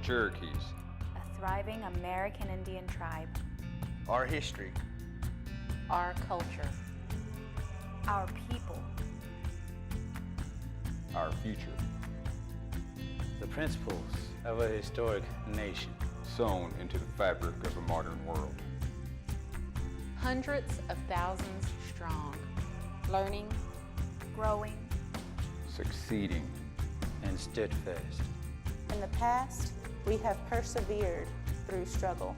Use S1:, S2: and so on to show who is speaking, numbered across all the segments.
S1: Cherokees.
S2: A thriving American Indian tribe.
S3: Our history.
S4: Our culture.
S2: Our people.
S1: Our future.
S5: The principles of a historic nation.
S1: Sewn into the fabric of a modern world.
S4: Hundreds of thousands strong. Learning.
S2: Growing.
S1: Succeeding.
S5: And steadfast.
S6: In the past, we have persevered through struggle.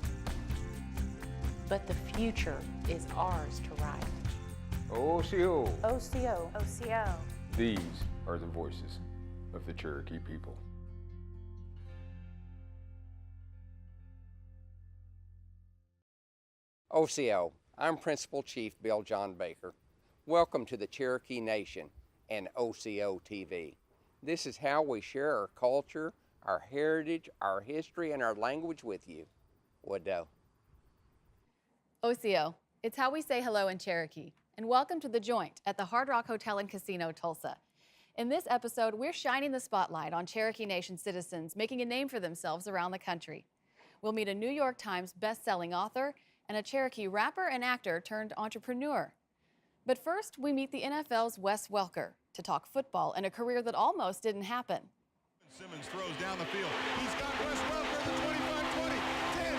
S4: But the future is ours to write.
S1: OCO.
S6: OCO.
S2: OCO.
S1: These are the voices of the Cherokee people.
S7: OCO, I'm Principal Chief Bill John Baker. Welcome to the Cherokee Nation and OCO TV. This is how we share our culture, our heritage, our history, and our language with you. Wooddo.
S8: OCO, it's how we say hello in Cherokee. And welcome to The Joint at the Hard Rock Hotel and Casino, Tulsa. In this episode, we're shining the spotlight on Cherokee Nation citizens making a name for themselves around the country. We'll meet a New York Times best-selling author and a Cherokee rapper and actor turned entrepreneur. But first, we meet the NFL's Wes Welker to talk football and a career that almost didn't happen.
S9: Simmons throws down the field. He's got Wes Welker, the 25-20, 10-5,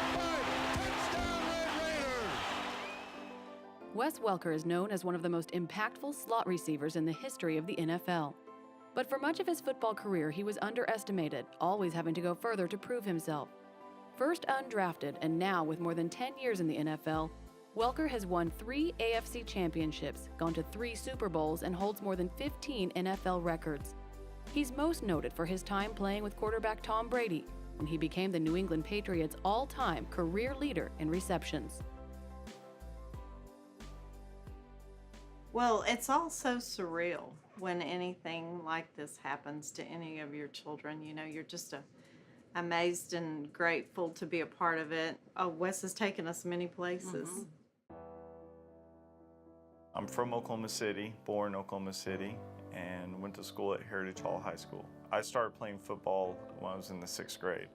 S9: touchdown Red Raiders!
S8: Wes Welker is known as one of the most impactful slot receivers in the history of the NFL. But for much of his football career, he was underestimated, always having to go further to prove himself. First undrafted and now with more than 10 years in the NFL, Welker has won 3 AFC championships, gone to 3 Super Bowls, and holds more than 15 NFL records. He's most noted for his time playing with quarterback Tom Brady when he became the New England Patriots' all-time career leader in receptions.
S10: Well, it's all so surreal when anything like this happens to any of your children. You know, you're just amazed and grateful to be a part of it. Oh, Wes has taken us many places.
S11: I'm from Oklahoma City, born in Oklahoma City, and went to school at Heritage Hall High School. I started playing football when I was in the 6th grade.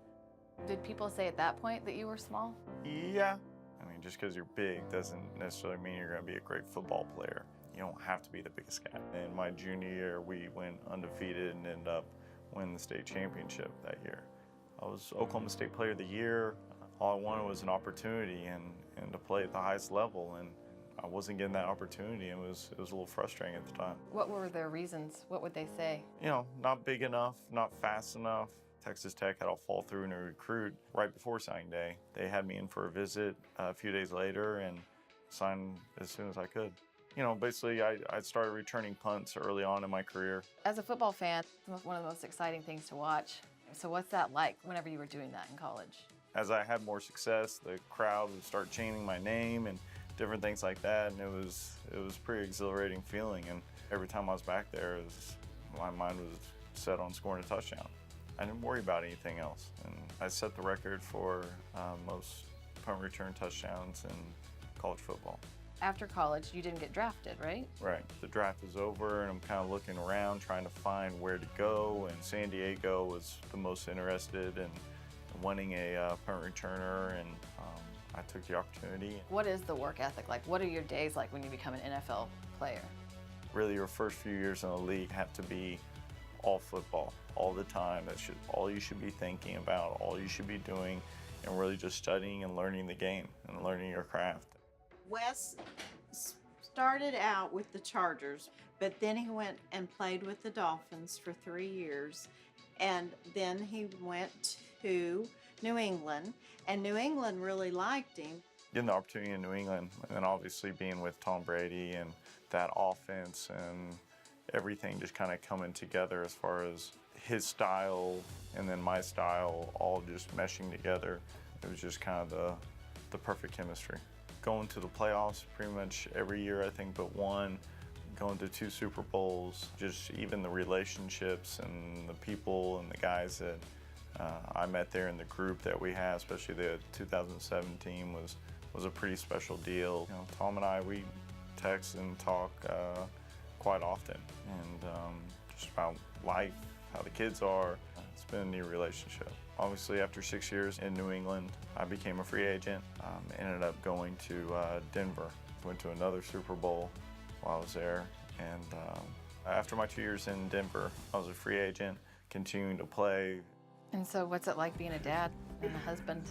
S8: Did people say at that point that you were small?
S11: Yeah. I mean, just because you're big doesn't necessarily mean you're going to be a great football player. You don't have to be the biggest guy. In my junior year, we went undefeated and ended up winning the state championship that year. I was Oklahoma State Player of the Year. All I wanted was an opportunity and to play at the highest level, and I wasn't getting that opportunity. It was a little frustrating at the time.
S8: What were their reasons? What would they say?
S11: You know, not big enough, not fast enough. Texas Tech had a fall through in a recruit right before signing day. They had me in for a visit a few days later and signed as soon as I could. You know, basically I started returning punts early on in my career.
S8: As a football fan, it's one of the most exciting things to watch. So what's that like whenever you were doing that in college?
S11: As I had more success, the crowd would start chanting my name and different things like that, and it was pretty exhilarating feeling. And every time I was back there, my mind was set on scoring a touchdown. I didn't worry about anything else, and I set the record for most punt return touchdowns in college football.
S8: After college, you didn't get drafted, right?
S11: Right. The draft is over, and I'm kind of looking around, trying to find where to go, and San Diego was the most interested in wanting a punt returner, and I took the opportunity.
S8: What is the work ethic like? What are your days like when you become an NFL player?
S11: Really, your first few years in the league have to be all football, all the time. That's all you should be thinking about, all you should be doing, and really just studying and learning the game and learning your craft.
S10: Wes started out with the Chargers, but then he went and played with the Dolphins for 3 years, and then he went to New England, and New England really liked him.
S11: Getting the opportunity in New England, and then obviously being with Tom Brady and that offense and everything just kind of coming together as far as his style and then my style all just meshing together. It was just kind of the perfect chemistry. Going to the playoffs pretty much every year, I think, but one. Going to 2 Super Bowls, just even the relationships and the people and the guys that I met there in the group that we had, especially the 2017 was a pretty special deal. You know, Tom and I, we text and talk quite often, and just about life, how the kids are. It's been a new relationship. Obviously, after 6 years in New England, I became a free agent. Ended up going to Denver. Went to another Super Bowl while I was there. And after my 2 years in Denver, I was a free agent, continuing to play.
S8: And so what's it like being a dad and a husband?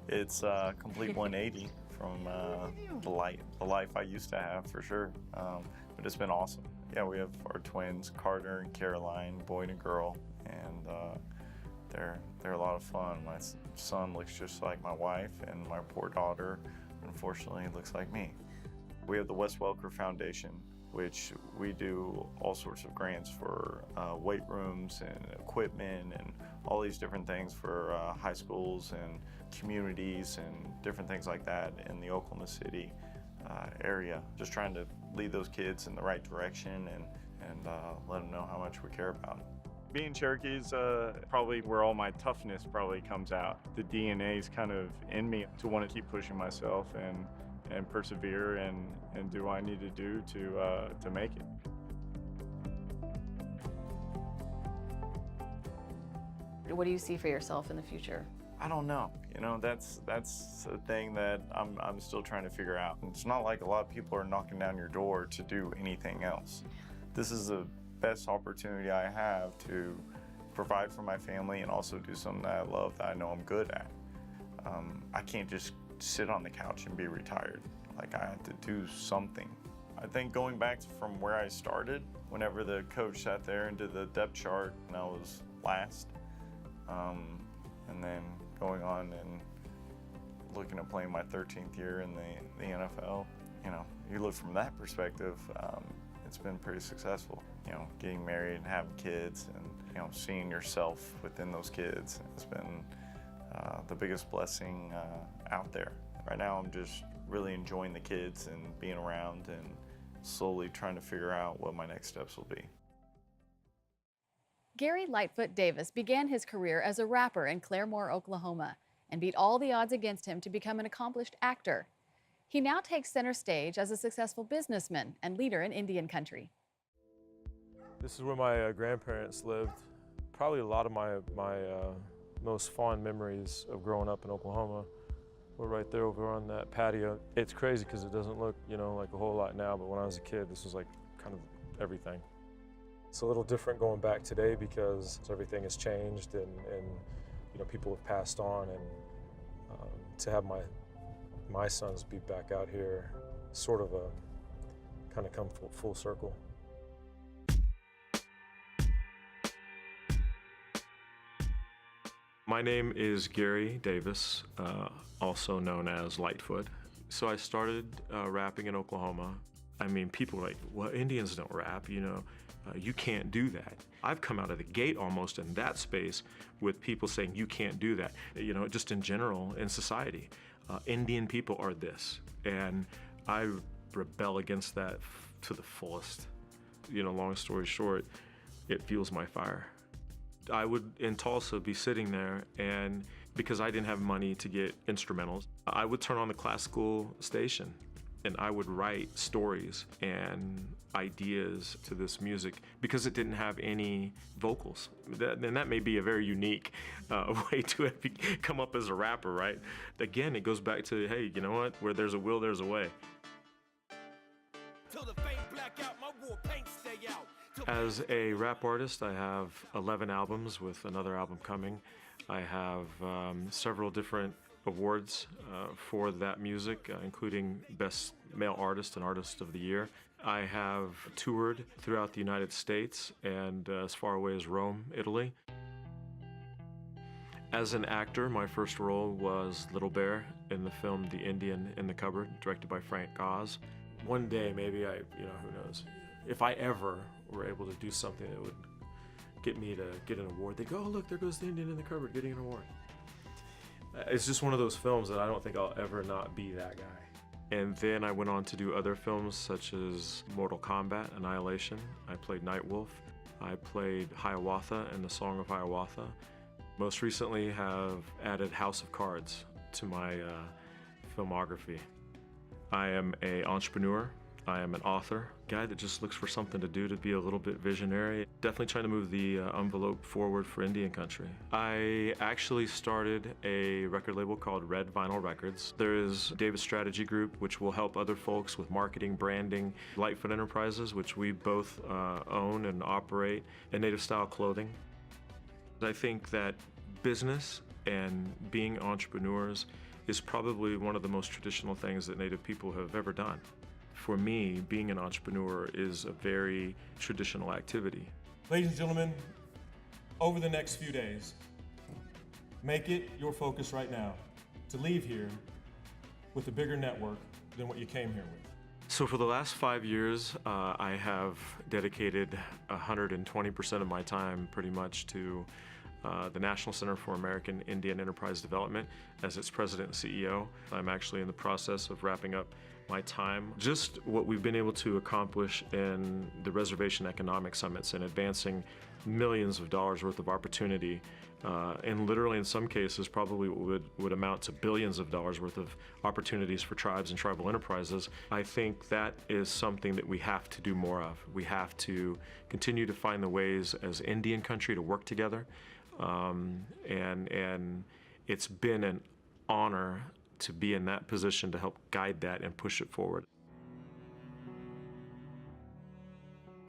S11: It's a complete 180 from the life I used to have, for sure. But it's been awesome. Yeah, we have our twins, Carter and Caroline, boy and a girl, and they're a lot of fun. My son looks just like my wife, and my poor daughter, unfortunately, looks like me. We have the Wes Welker Foundation, which we do all sorts of grants for weight rooms and equipment and all these different things for high schools and communities and different things like that in the Oklahoma City area. Just trying to lead those kids in the right direction and let them know how much we care about them.
S3: Being Cherokee is probably where all my toughness probably comes out. The DNA is kind of in me to want to keep pushing myself and persevere and do what I need to do to make it.
S8: What do you see for yourself in the future?
S11: I don't know. You know, that's a thing that I'm still trying to figure out. It's not like a lot of people are knocking down your door to do anything else. This is the best opportunity I have to provide for my family and also do something that I love, that I know I'm good at. I can't just sit on the couch and be retired. Like, I have to do something. I think going back from where I started, whenever the coach sat there and did the depth chart and I was last, and then going on and looking at playing my 13th year in the NFL, you know, you look from that perspective, it's been pretty successful. You know, getting married and having kids and, you know, seeing yourself within those kids has been the biggest blessing out there. Right now, I'm just really enjoying the kids and being around and slowly trying to figure out what my next steps will be.
S8: Gary Lightfoot Davis began his career as a rapper in Claremore, Oklahoma, and beat all the odds against him to become an accomplished actor. He now takes center stage as a successful businessman and leader in Indian country.
S12: This is where my grandparents lived. Probably a lot of my most fond memories of growing up in Oklahoma were right there over on that patio. It's crazy because it doesn't look, you know, like a whole lot now, but when I was a kid, this was like kind of everything. It's a little different going back today because everything has changed and you know, people have passed on, and to have my sons be back out here, sort of kind of come full circle. My name is Gary Davis, also known as Lightfoot. So I started rapping in Oklahoma. I mean, people are like, well, Indians don't rap, you know. You can't do that. I've come out of the gate almost in that space with people saying you can't do that. You know, just in general in society, Indian people are this, and I rebel against that to the fullest. You know, long story short, it fuels my fire. I would in Tulsa be sitting there, and because I didn't have money to get instrumentals, I would turn on the classical station and I would write stories and ideas to this music because it didn't have any vocals. And that may be a very unique way to come up as a rapper, right? Again, it goes back to, hey, you know what? Where there's a will, there's a way. As a rap artist, I have 11 albums with another album coming. I have several different awards for that music, including Best Male Artist and Artist of the Year. I have toured throughout the United States and as far away as Rome, Italy. As an actor, my first role was Little Bear in the film The Indian in the Cupboard, directed by Frank Oz. One day, maybe you know, who knows, if I ever were able to do something that would get me to get an award, they go, oh, look, there goes the Indian in the Cupboard getting an award. It's just one of those films that I don't think I'll ever not be that guy. And then I went on to do other films such as Mortal Kombat, Annihilation. I played Nightwolf. I played Hiawatha in the Song of Hiawatha. Most recently have added House of Cards to my filmography. I am an entrepreneur. I am an author, guy that just looks for something to do to be a little bit visionary. Definitely trying to move the envelope forward for Indian country. I actually started a record label called Red Vinyl Records. There is Davis Strategy Group, which will help other folks with marketing, branding. Lightfoot Enterprises, which we both own and operate, and Native Style Clothing. I think that business and being entrepreneurs is probably one of the most traditional things that Native people have ever done. For me, being an entrepreneur is a very traditional activity.
S13: Ladies and gentlemen, over the next few days, make it your focus right now to leave here with a bigger network than what you came here with.
S12: So for the last 5 years, I have dedicated 120% of my time pretty much to the National Center for American Indian Enterprise Development as its president and CEO. I'm actually in the process of wrapping up my time. Just what we've been able to accomplish in the reservation economic summits and advancing millions of dollars worth of opportunity, and literally in some cases probably would amount to billions of dollars worth of opportunities for tribes and tribal enterprises. I think that is something that we have to do more of. We have to continue to find the ways as Indian country to work together, and it's been an honor to be in that position to help guide that and push it forward.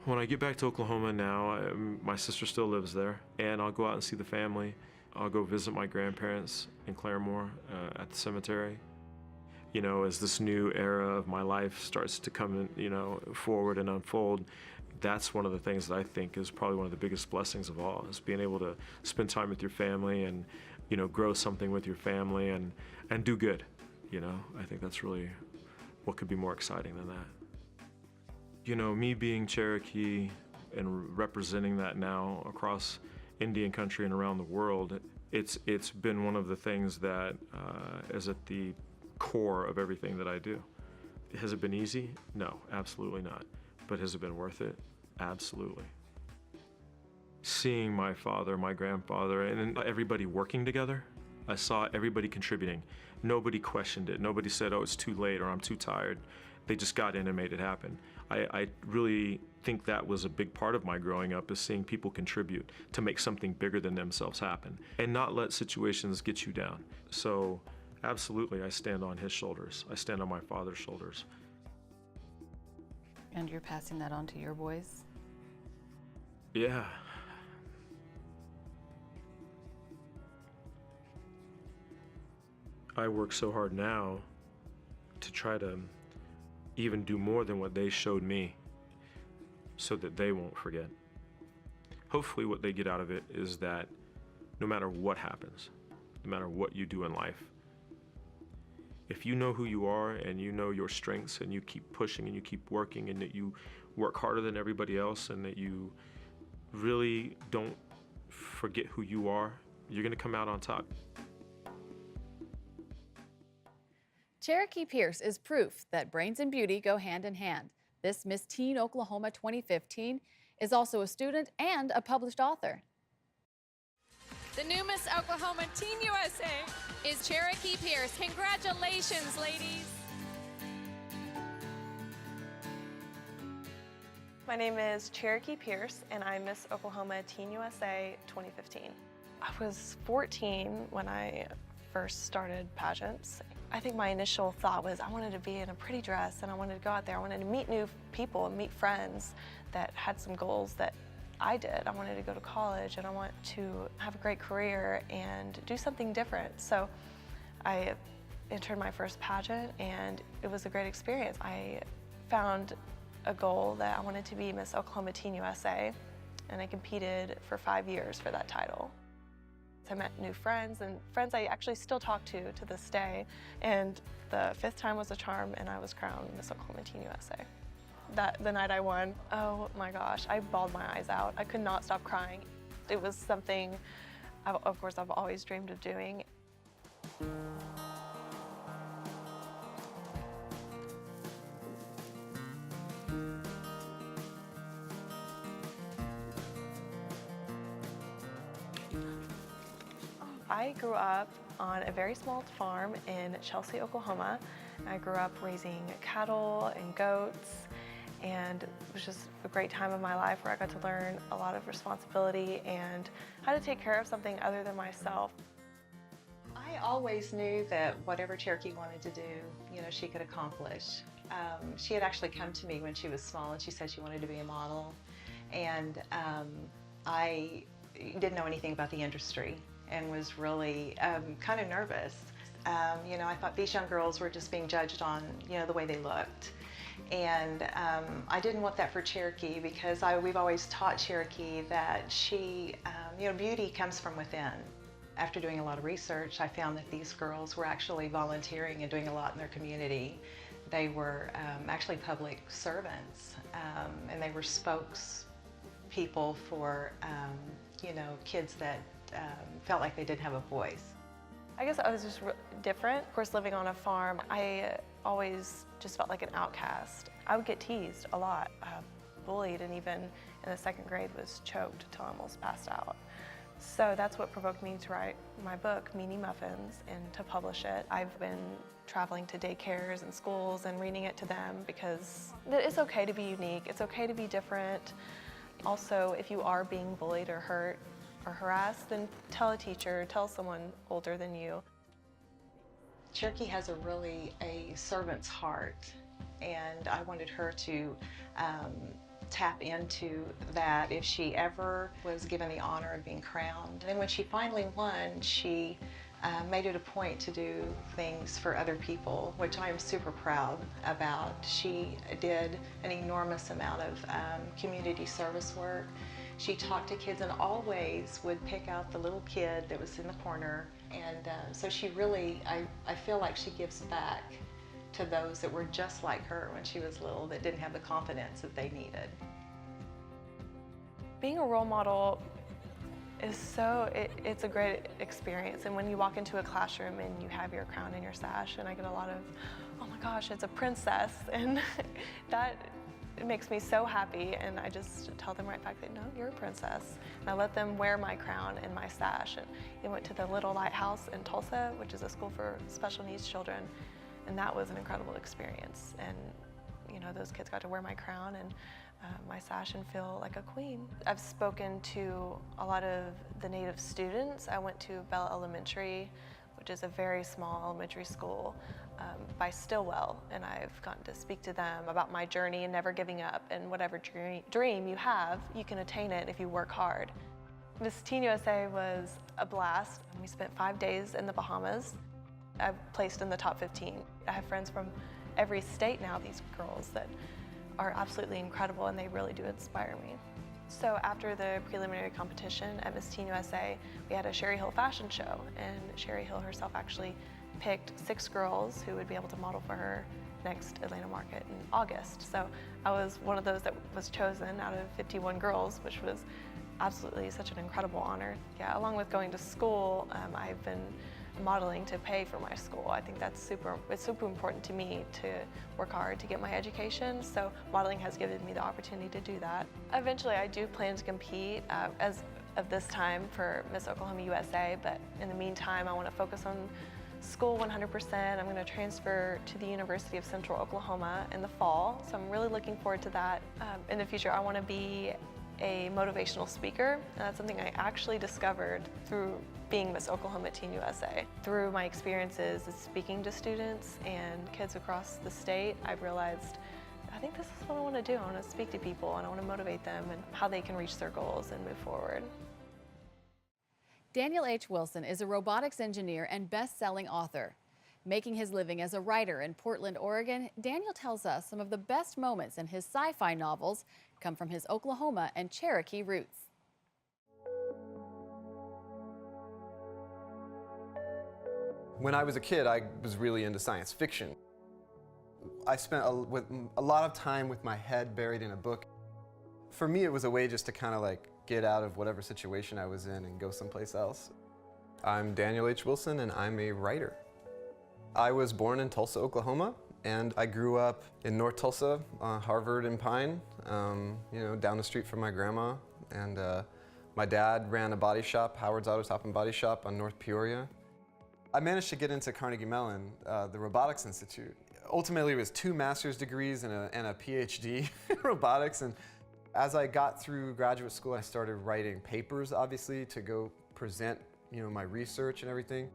S12: When I get back to Oklahoma now, my sister still lives there, and I'll go out and see the family. I'll go visit my grandparents in Claremore at the cemetery. You know, as this new era of my life starts to come in, forward and unfold, that's one of the things that I think is probably one of the biggest blessings of all, is being able to spend time with your family and, grow something with your family and do good. I think that's really what could be more exciting than that. Me being Cherokee and representing that now across Indian country and around the world, it's been one of the things that is at the core of everything that I do. Has it been easy? No, absolutely not. But has it been worth it? Absolutely. Seeing my father, my grandfather, and everybody working together, I saw everybody contributing. Nobody questioned it. Nobody said, oh, it's too late or I'm too tired. They just got in and made it happen. I really think that was a big part of my growing up, is seeing people contribute to make something bigger than themselves happen and not let situations get you down. So absolutely, I stand on his shoulders. I stand on my father's shoulders.
S8: And you're passing that on to your boys?
S12: Yeah. I work so hard now to try to even do more than what they showed me so that they won't forget. Hopefully what they get out of it is that no matter what happens, no matter what you do in life, if you know who you are and you know your strengths and you keep pushing and you keep working and that you work harder than everybody else and that you really don't forget who you are, you're going to come out on top.
S8: Cherokee Pierce is proof that brains and beauty go hand in hand. This Miss Teen Oklahoma 2015 is also a student and a published author.
S14: The new Miss Oklahoma Teen USA is Cherokee Pierce. Congratulations, ladies.
S15: My name is Cherokee Pierce, and I'm Miss Oklahoma Teen USA 2015. I was 14 when I first started pageants. I think my initial thought was I wanted to be in a pretty dress and I wanted to go out there. I wanted to meet new people and meet friends that had some goals that I did. I wanted to go to college and I want to have a great career and do something different. So I entered my first pageant and it was a great experience. I found a goal that I wanted to be Miss Oklahoma Teen USA, and I competed for 5 years for that title. I met new friends and friends I actually still talk to this day, and the 5th time was a charm and I was crowned Miss Oklahoma Teen USA. The night I won, oh my gosh, I bawled my eyes out. I could not stop crying. It was something, of course, I've always dreamed of doing. I grew up on a very small farm in Chelsea, Oklahoma. I grew up raising cattle and goats, and it was just a great time of my life where I got to learn a lot of responsibility and how to take care of something other than myself.
S16: I always knew that whatever Cherokee wanted to do, you know, she could accomplish. She had actually come to me when she was small and she said she wanted to be a model. And I didn't know anything about the industry and was really kind of nervous. You know, I thought these young girls were just being judged on, you know, the way they looked. And I didn't want that for Cherokee because we've always taught Cherokee that she, you know, beauty comes from within. After doing a lot of research, I found that these girls were actually volunteering and doing a lot in their community. They were actually public servants, and they were spokespeople for, you know, kids that felt like they didn't have a voice.
S15: I guess I was just different. Of course, living on a farm, I always just felt like an outcast. I would get teased a lot, bullied, and even in the second grade was choked until I almost passed out. So that's what provoked me to write my book, Meanie Muffins, and to publish it. I've been traveling to daycares and schools and reading it to them because it's okay to be unique, it's okay to be different. Also, if you are being bullied or hurt or harassed, then tell a teacher, tell someone older than you.
S16: Cherokee has a servant's heart, and I wanted her to tap into that if she ever was given the honor of being crowned. And then when she finally won, she made it a point to do things for other people, which I am super proud about. She did an enormous amount of community service work. She talked to kids and always would pick out the little kid that was in the corner. And so she really, I feel like she gives back to those that were just like her when she was little, that didn't have the confidence that they needed.
S15: Being a role model is it's a great experience. And when you walk into a classroom and you have your crown and your sash, and I get a lot of, oh my gosh, it's a princess. And that makes me so happy. And I just tell them right back that, no, you're a princess. And I let them wear my crown and my sash. And we went to the Little Lighthouse in Tulsa, which is a school for special needs children. And that was an incredible experience. And, you know, those kids got to wear my crown and my sash and feel like a queen. I've spoken to a lot of the Native students. I went to Bell Elementary, which is a very small elementary school by Stillwell, and I've gotten to speak to them about my journey and never giving up, and whatever dream you have, you can attain it if you work hard. Miss Teen USA was a blast. We spent 5 days in the Bahamas. I've placed in the top 15. I have friends from every state now, these girls that are absolutely incredible, and they really do inspire me. So after the preliminary competition at Miss Teen USA, we had a Sherry Hill fashion show, and Sherry Hill herself actually picked 6 girls who would be able to model for her next Atlanta market in August. So I was one of those that was chosen out of 51 girls, which was absolutely such an incredible honor. Yeah, along with going to school, I've been modeling to pay for my school. I think that's it's super important to me to work hard to get my education, so modeling has given me the opportunity to do that. Eventually I do plan to compete as of this time for Miss Oklahoma USA, but in the meantime I want to focus on school 100%. I'm going to transfer to the University of Central Oklahoma in the fall, so I'm really looking forward to that. In the future I want to be a motivational speaker, and that's something I actually discovered through being Miss Oklahoma Teen USA. Through my experiences speaking to students and kids across the state, I've realized I think this is what I want to do. I want to speak to people and I want to motivate them and how they can reach their goals and move forward.
S8: Daniel H. Wilson is a robotics engineer and best-selling author. Making his living as a writer in Portland, Oregon, Daniel tells us some of the best moments in his sci-fi novels come from his Oklahoma and Cherokee roots.
S17: When I was a kid, I was really into science fiction. I spent a lot of time with my head buried in a book. For me, it was a way just to kind of like get out of whatever situation I was in and go someplace else. I'm Daniel H. Wilson, and I'm a writer. I was born in Tulsa, Oklahoma, and I grew up in North Tulsa, Harvard and Pine, you know, down the street from my grandma. And my dad ran a body shop, Howard's Auto Shop and Body Shop on North Peoria. I managed to get into Carnegie Mellon, the Robotics Institute. Ultimately, it was 2 master's degrees and a PhD in robotics. And as I got through graduate school, I started writing papers, obviously, to go present, my research and everything.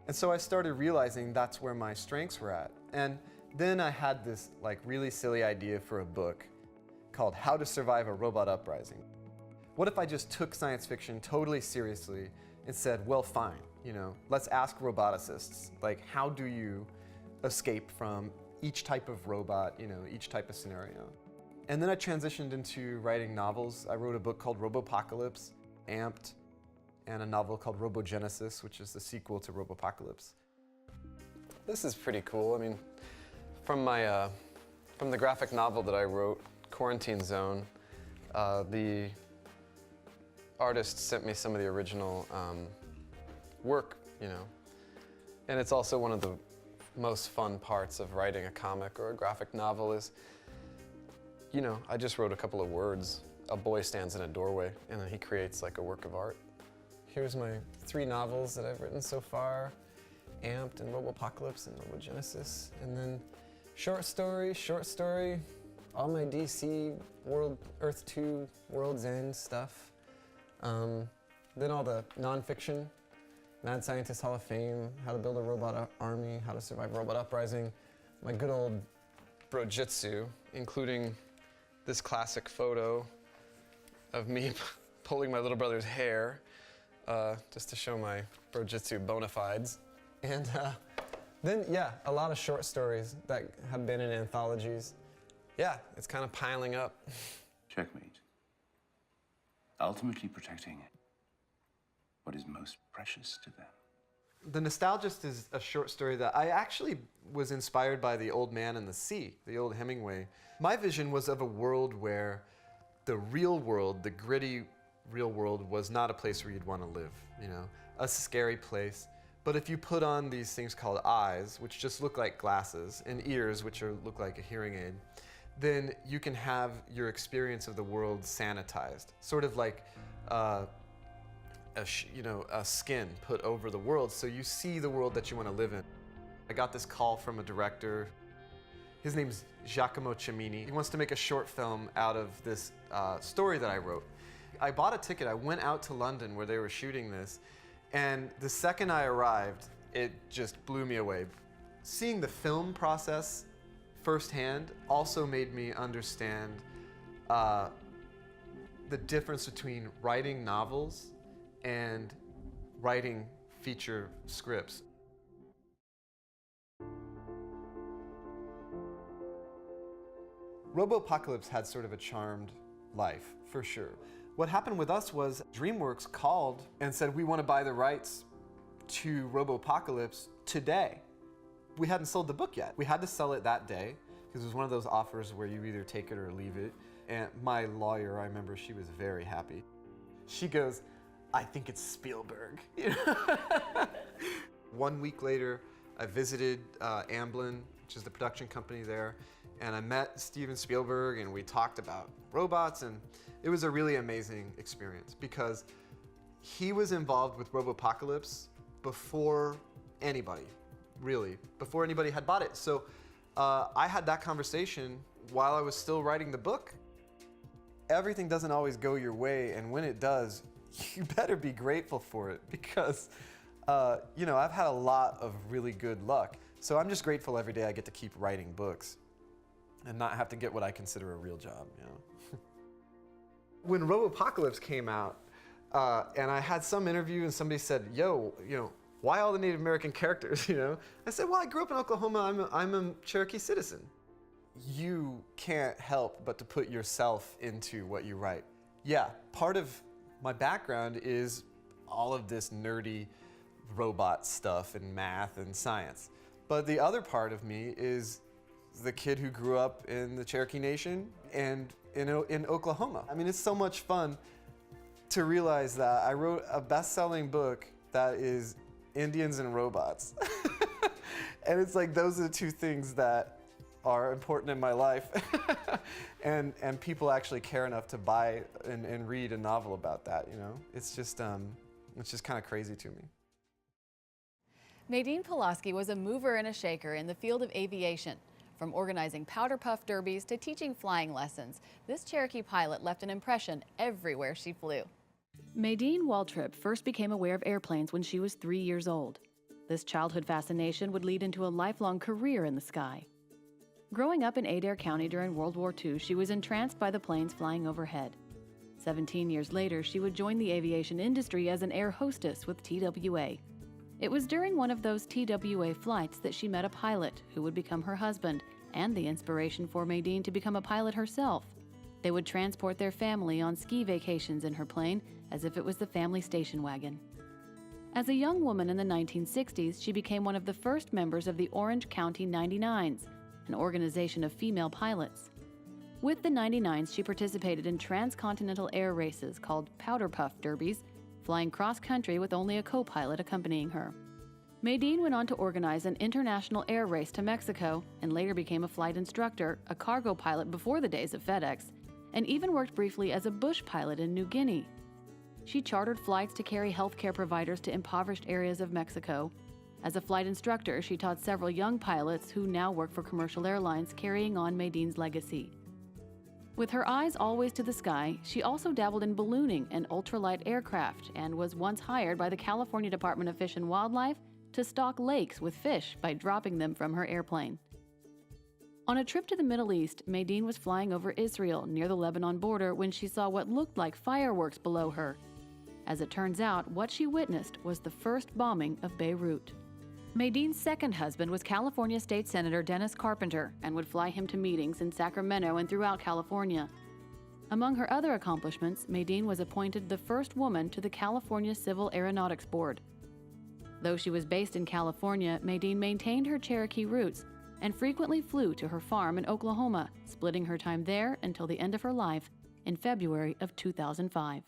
S17: And so I started realizing that's where my strengths were at. And then I had this really silly idea for a book called How to Survive a Robot Uprising. What if I just took science fiction totally seriously and said, well, fine, let's ask roboticists, how do you escape from each type of robot, each type of scenario? And then I transitioned into writing novels. I wrote a book called Robopocalypse, Amped, and a novel called Robogenesis, which is the sequel to Robopocalypse. This is pretty cool. I mean, from the graphic novel that I wrote, Quarantine Zone, the artist sent me some of the original work, and it's also one of the most fun parts of writing a comic or a graphic novel is, I just wrote a couple of words. A boy stands in a doorway, and then he creates a work of art. Here's my 3 novels that I've written so far, Amped and Robopocalypse and Robogenesis, and then short story, all my DC, Earth 2, World's End stuff. Then all the nonfiction, Mad Scientist Hall of Fame, How to Build a Robot Army, How to Survive Robot Uprising, my good old brojitsu, including this classic photo of me pulling my little brother's hair, just to show my brojitsu bona fides. And then, a lot of short stories that have been in anthologies. Yeah, it's kind of piling up.
S18: Checkmate. Ultimately protecting what is most precious to them.
S17: The Nostalgist is a short story that I actually was inspired by The Old Man and the Sea, the old Hemingway. My vision was of a world where the real world, the gritty real world, was not a place where you'd want to live, a scary place. But if you put on these things called eyes, which just look like glasses, and ears, which look like a hearing aid, then you can have your experience of the world sanitized, sort of like a skin put over the world, so you see the world that you want to live in. I got this call from a director. His name's Giacomo Cimini. He wants to make a short film out of this story that I wrote. I bought a ticket. I went out to London where they were shooting this, and the second I arrived, it just blew me away. Seeing the film process firsthand also made me understand the difference between writing novels and writing feature scripts. Robopocalypse had sort of a charmed life, for sure. What happened with us was DreamWorks called and said, we want to buy the rights to Robopocalypse today. We hadn't sold the book yet. We had to sell it that day, because it was one of those offers where you either take it or leave it. And my lawyer, I remember, she was very happy. She goes, I think it's Spielberg. 1 week later, I visited Amblin, which is the production company there, and I met Steven Spielberg, and we talked about robots, and it was a really amazing experience because he was involved with Robopocalypse before anybody, really, before anybody had bought it. So I had that conversation while I was still writing the book. Everything doesn't always go your way, and when it does, you better be grateful for it because, I've had a lot of really good luck. So I'm just grateful every day I get to keep writing books and not have to get what I consider a real job, When Robopocalypse came out, and I had some interview and somebody said, yo, why all the Native American characters, I said, well, I grew up in Oklahoma, I'm a Cherokee citizen. You can't help but to put yourself into what you write. Yeah, part of my background is all of this nerdy robot stuff and math and science. But the other part of me is the kid who grew up in the Cherokee Nation and in Oklahoma. I mean, it's so much fun to realize that I wrote a best-selling book that is Indians and robots. And it's like, those are the two things that are important in my life. and people actually care enough to buy and read a novel about that, It's just kind of crazy to me.
S8: Maydeen Pulaski was a mover and a shaker in the field of aviation. From organizing powder puff derbies to teaching flying lessons, this Cherokee pilot left an impression everywhere she flew. Maydeen Waltrip first became aware of airplanes when she was 3 years old. This childhood fascination would lead into a lifelong career in the sky. Growing up in Adair County during World War II, she was entranced by the planes flying overhead. 17 years later, she would join the aviation industry as an air hostess with TWA. It was during one of those TWA flights that she met a pilot who would become her husband and the inspiration for Maydeen to become a pilot herself. They would transport their family on ski vacations in her plane as if it was the family station wagon. As a young woman in the 1960s, she became one of the first members of the Orange County 99s, an organization of female pilots. With the 99s, she participated in transcontinental air races called powder puff derbies, flying cross-country with only a co-pilot accompanying her. Maydeen went on to organize an international air race to Mexico and later became a flight instructor, a cargo pilot before the days of FedEx, and even worked briefly as a bush pilot in New Guinea. She chartered flights to carry healthcare providers to impoverished areas of Mexico. As a flight instructor, she taught several young pilots who now work for commercial airlines, carrying on Maydeen's legacy. With her eyes always to the sky, she also dabbled in ballooning and ultralight aircraft and was once hired by the California Department of Fish and Wildlife to stock lakes with fish by dropping them from her airplane. On a trip to the Middle East, Maydeen was flying over Israel near the Lebanon border when she saw what looked like fireworks below her. As it turns out, what she witnessed was the first bombing of Beirut. Maydeen's second husband was California State Senator Dennis Carpenter and would fly him to meetings in Sacramento and throughout California. Among her other accomplishments, Maydeen was appointed the first woman to the California Civil Aeronautics Board. Though she was based in California, Maydeen maintained her Cherokee roots and frequently flew to her farm in Oklahoma, splitting her time there until the end of her life in February of 2005.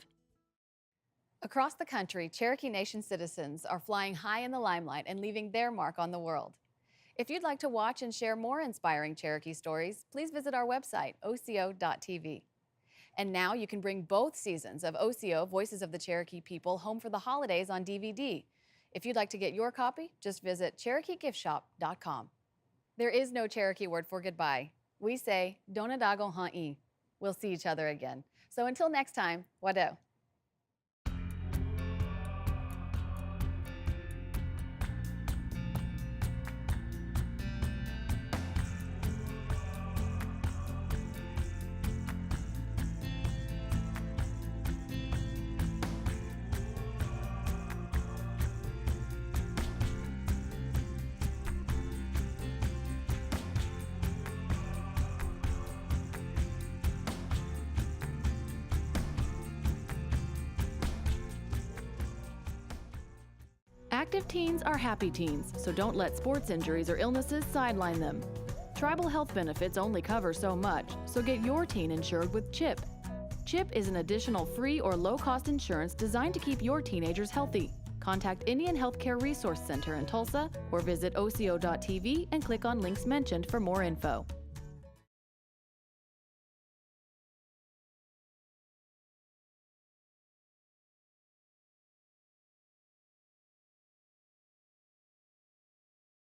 S8: Across the country, Cherokee Nation citizens are flying high in the limelight and leaving their mark on the world. If you'd like to watch and share more inspiring Cherokee stories, please visit our website, oco.tv. And now you can bring both seasons of OCO, Voices of the Cherokee People, home for the holidays on DVD. If you'd like to get your copy, just visit CherokeeGiftShop.com. There is no Cherokee word for goodbye. We say, Donadago ha'i. We'll see each other again. So until next time, wado. Active teens are happy teens, so don't let sports injuries or illnesses sideline them. Tribal health benefits only cover so much, so get your teen insured with CHIP. CHIP is an additional free or low-cost insurance designed to keep your teenagers healthy. Contact Indian Healthcare Resource Center in Tulsa or visit oco.tv and click on links mentioned for more info.